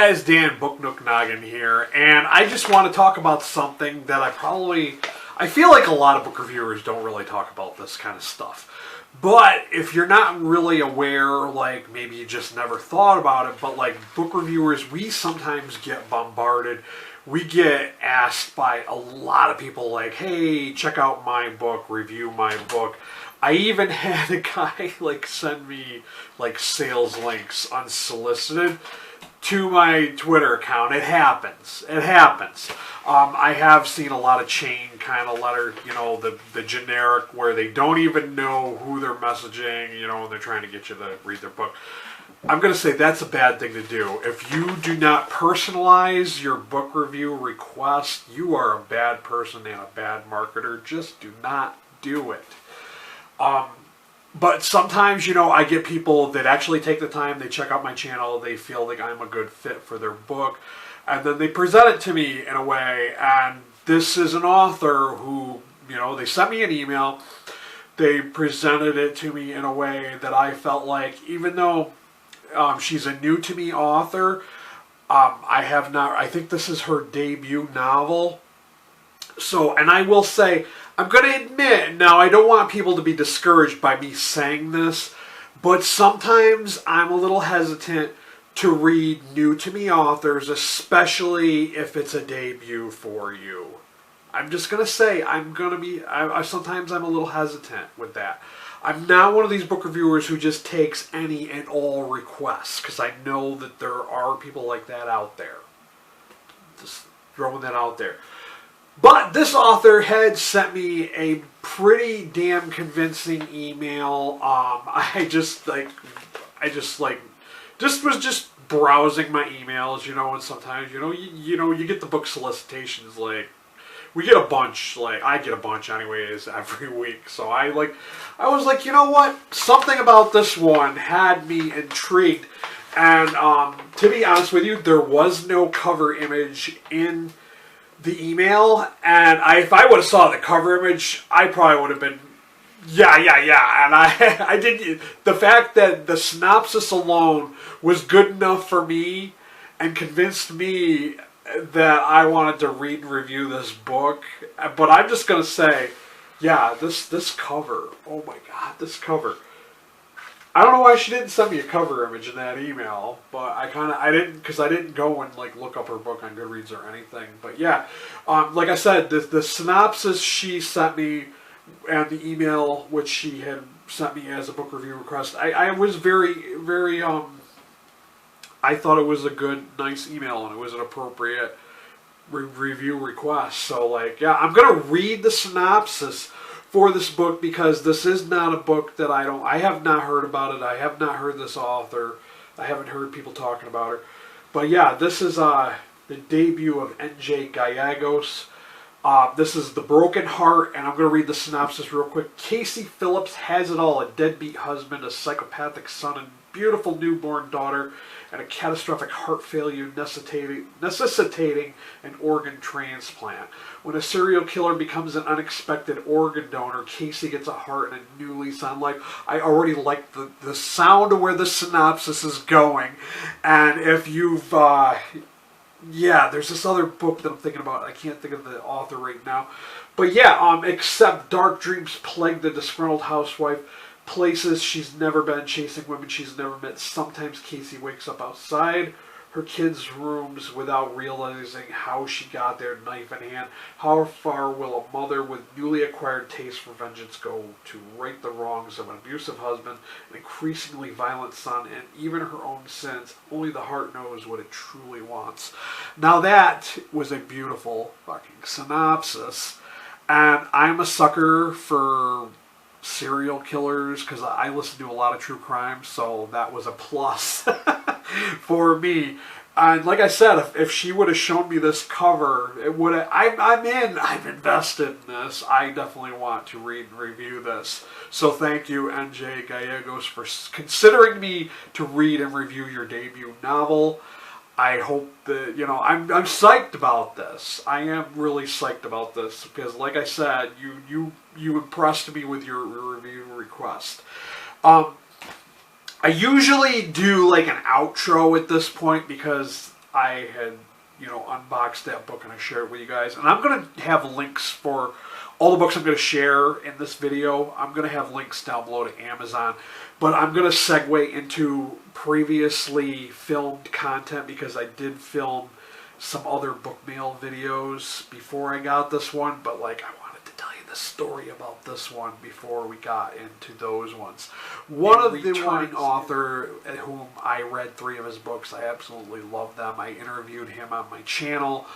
guys, Dan Book Nook Noggin here, and I just want to talk about something that I feel like a lot of book reviewers don't really talk about this kind of stuff. But if you're not really aware, like maybe you just never thought about it, but like book reviewers, we sometimes get bombarded. We get asked by a lot of people like, hey, check out my book, review my book. I even had a guy like send me like sales links unsolicited to my Twitter account. It happens. It happens. I have seen a lot of chain kind of letter, you know, the generic where they don't even know who they're messaging, you know, and they're trying to get you to read their book. I'm going to say that's a bad thing to do. If you do not personalize your book review request, you are a bad person and a bad marketer. Just do not do it. But sometimes, you know, I get people that actually take the time, they check out my channel, they feel like I'm a good fit for their book, and then they present it to me in a way, and this is an author who, you know, they sent me an email, they presented it to me in a way that I felt like, even though she's a new-to-me author, I think this is her debut novel. So, and I will say, I'm going to admit, now I don't want people to be discouraged by me saying this, but sometimes I'm a little hesitant to read new-to-me authors, especially if it's a debut for you. I'm just going to say, sometimes I'm a little hesitant with that. I'm not one of these book reviewers who just takes any and all requests, because I know that there are people like that out there. Just throwing that out there. But this author had sent me a pretty damn convincing email. I was browsing my emails, you know, and sometimes, you get the book solicitations, like, we get a bunch, like, I get a bunch anyways every week. So I was like, you know what? Something about this one had me intrigued. And to be honest with you, there was no cover image in the email, and if I would have saw the cover image, I probably would have been, yeah. And I did. The fact that the synopsis alone was good enough for me and convinced me that I wanted to read and review this book. But I'm just gonna say, yeah, this cover. Oh my God, this cover. I don't know why she didn't send me a cover image in that email, but I didn't go and like look up her book on Goodreads or anything. But yeah, like I said, the synopsis she sent me and the email which she had sent me as a book review request, I was very, very, I thought it was a good, nice email, and it was an appropriate review request. So like, yeah, I'm gonna read the synopsis for this book, because this is not a book that I have not heard about it. I have not heard this author. I haven't heard people talking about her. But yeah, this is the debut of N.J. Gallegos. This is The Broken Heart, and I'm going to read the synopsis real quick. Casey Phillips has it all: a deadbeat husband, a psychopathic son, and beautiful newborn daughter, and a catastrophic heart failure necessitating an organ transplant. When a serial killer becomes an unexpected organ donor, Casey gets a heart and a new lease on life. I already like the sound of where the synopsis is going. And if you've, there's this other book that I'm thinking about. I can't think of the author right now. But yeah, except dark dreams plague the disgruntled housewife. Places she's never been, chasing women she's never met. Sometimes Casey wakes up outside her kids' rooms without realizing how she got there, knife in hand. How far will a mother with newly acquired taste for vengeance go to right the wrongs of an abusive husband, an increasingly violent son, and even her own sins? Only the heart knows what it truly wants. Now that was a beautiful fucking synopsis, and I'm a sucker for serial killers because I listen to a lot of true crime, so that was a plus for me. And like I said, if she would have shown me this cover, it would have. I'm in. I've invested in this. I definitely want to read and review this. So thank you, N.J. Gallegos, for considering me to read and review your debut novel. I hope that, I'm psyched about this. I am really psyched about this because, like I said, you impressed me with your review request. I usually do like an outro at this point because I had, unboxed that book and I shared it with you guys. And I'm going to have links for all the books I'm going to share in this video. I'm going to have links down below to Amazon. But I'm going to segue into previously filmed content because I did film some other book mail videos before I got this one. But I wanted to tell you the story about this one before we got into those ones. One of the returning author at whom I read 3 of his books, I absolutely love them. I interviewed him on my channel.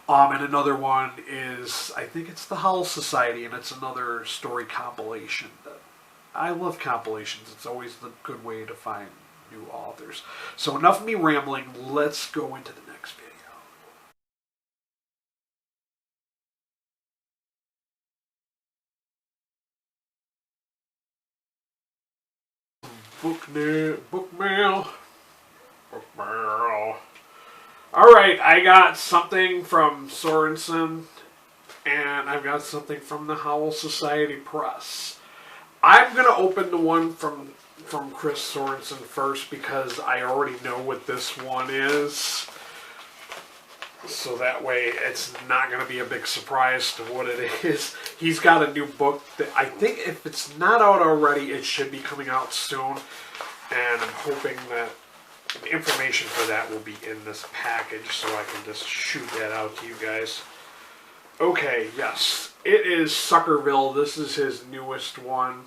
And another one is, I think it's the Howl Society, and it's another story compilation. I love compilations. It's always the good way to find new authors. So enough of me rambling. Let's go into the next video. Book mail. Alright, I got something from Sorensen, and I've got something from the Howl Society Press. I'm going to open the one from Chris Sorensen first because I already know what this one is. So that way it's not going to be a big surprise to what it is. He's got a new book that I think if it's not out already, it should be coming out soon. And I'm hoping that the information for that will be in this package so I can just shoot that out to you guys. Okay, yes. It is Suckerville. This is his newest one.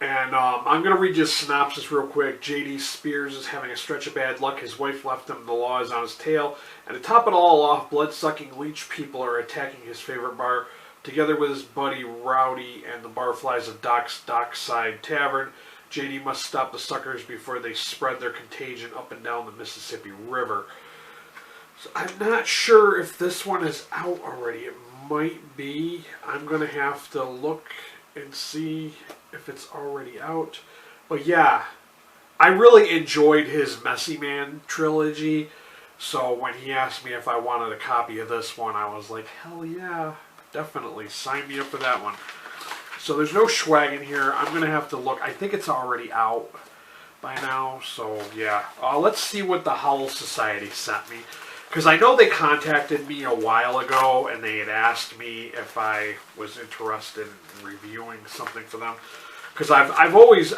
And I'm going to read you a synopsis real quick. J.D. Spears is having a stretch of bad luck. His wife left him. The law is on his tail. And to top it all off, blood-sucking leech people are attacking his favorite bar. Together with his buddy Rowdy and the barflies of Doc's Dockside Tavern, J.D. must stop the suckers before they spread their contagion up and down the Mississippi River. So I'm not sure if this one is out already. It might be. I'm going to have to look and see if it's already out. But yeah, I really enjoyed his Messy Man trilogy. So when he asked me if I wanted a copy of this one, I was like, hell yeah, definitely. Sign me up for that one. So there's no swag in here. I'm going to have to look. I think it's already out by now. So yeah, let's see what the Howl Society sent me. Because I know they contacted me a while ago and they had asked me if I was interested in reviewing something for them. Because I'm always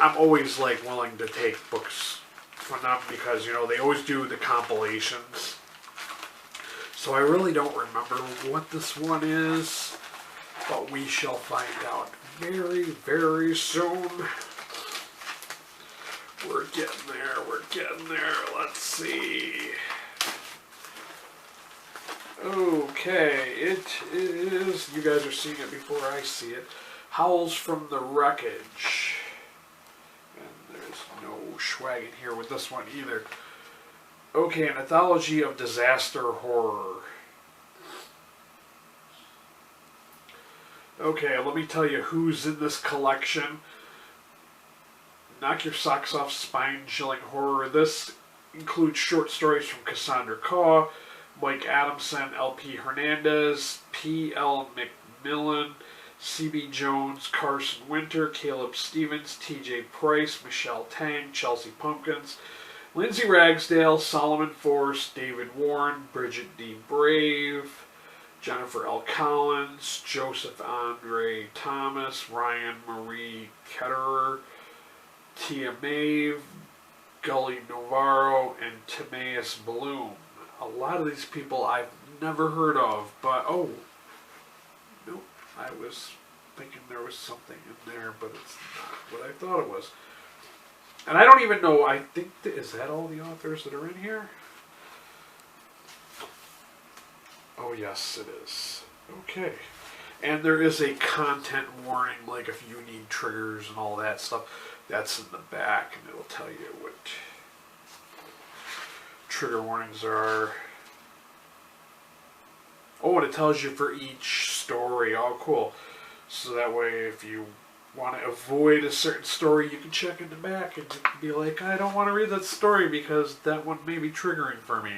like willing to take books from them because they always do the compilations. So I really don't remember what this one is, but we shall find out very, very soon. We're getting there. We're getting there. Let's see. Okay, it is, you guys are seeing it before I see it, Howls from the Wreckage. And there's no swag in here with this one either. Okay, an anthology of disaster horror. Okay, let me tell you who's in this collection. Knock your socks off, spine-chilling horror. This includes short stories from Cassandra Caw, Mike Adamson, L.P. Hernandez, P.L. McMillan, C.B. Jones, Carson Winter, Caleb Stevens, T.J. Price, Michelle Tang, Chelsea Pumpkins, Lindsay Ragsdale, Solomon Force, David Warren, Bridget D. Brave, Jennifer L. Collins, Joseph Andre Thomas, Ryan Marie Ketterer, Tia Maeve, Gully Navarro, and Timaeus Bloom. A lot of these people I've never heard of, but oh, nope, I was thinking there was something in there, but it's not what I thought it was. And I don't even know, I think, is that all the authors that are in here? Oh yes, it is. Okay. And there is a content warning, like if you need triggers and all that stuff, that's in the back, and it'll tell you what trigger warnings are. Oh, and it tells you for each story. Oh, cool. So that way, if you want to avoid a certain story, you can check in the back and you can be like, I don't want to read that story because that one may be triggering for me.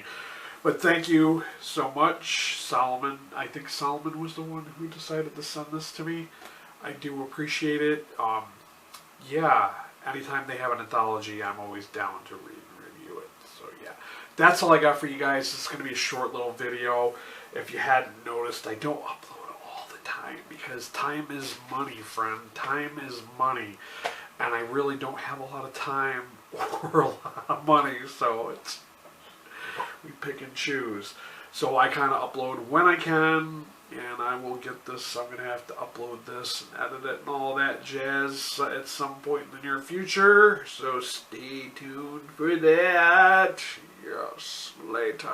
But thank you so much, Solomon. I think Solomon was the one who decided to send this to me. I do appreciate it. Yeah, anytime they have an anthology, I'm always down to read and review yeah, that's all I got for you guys. It's going to be a short little video. If you hadn't noticed, I don't upload all the time because time is money, friend. Time is money. And I really don't have a lot of time or a lot of money, so it's we pick and choose. So I kind of upload when I can, and I will get this. I'm going to have to upload this and edit it and all that jazz at some point in the near future. So stay tuned for that. Yes, later.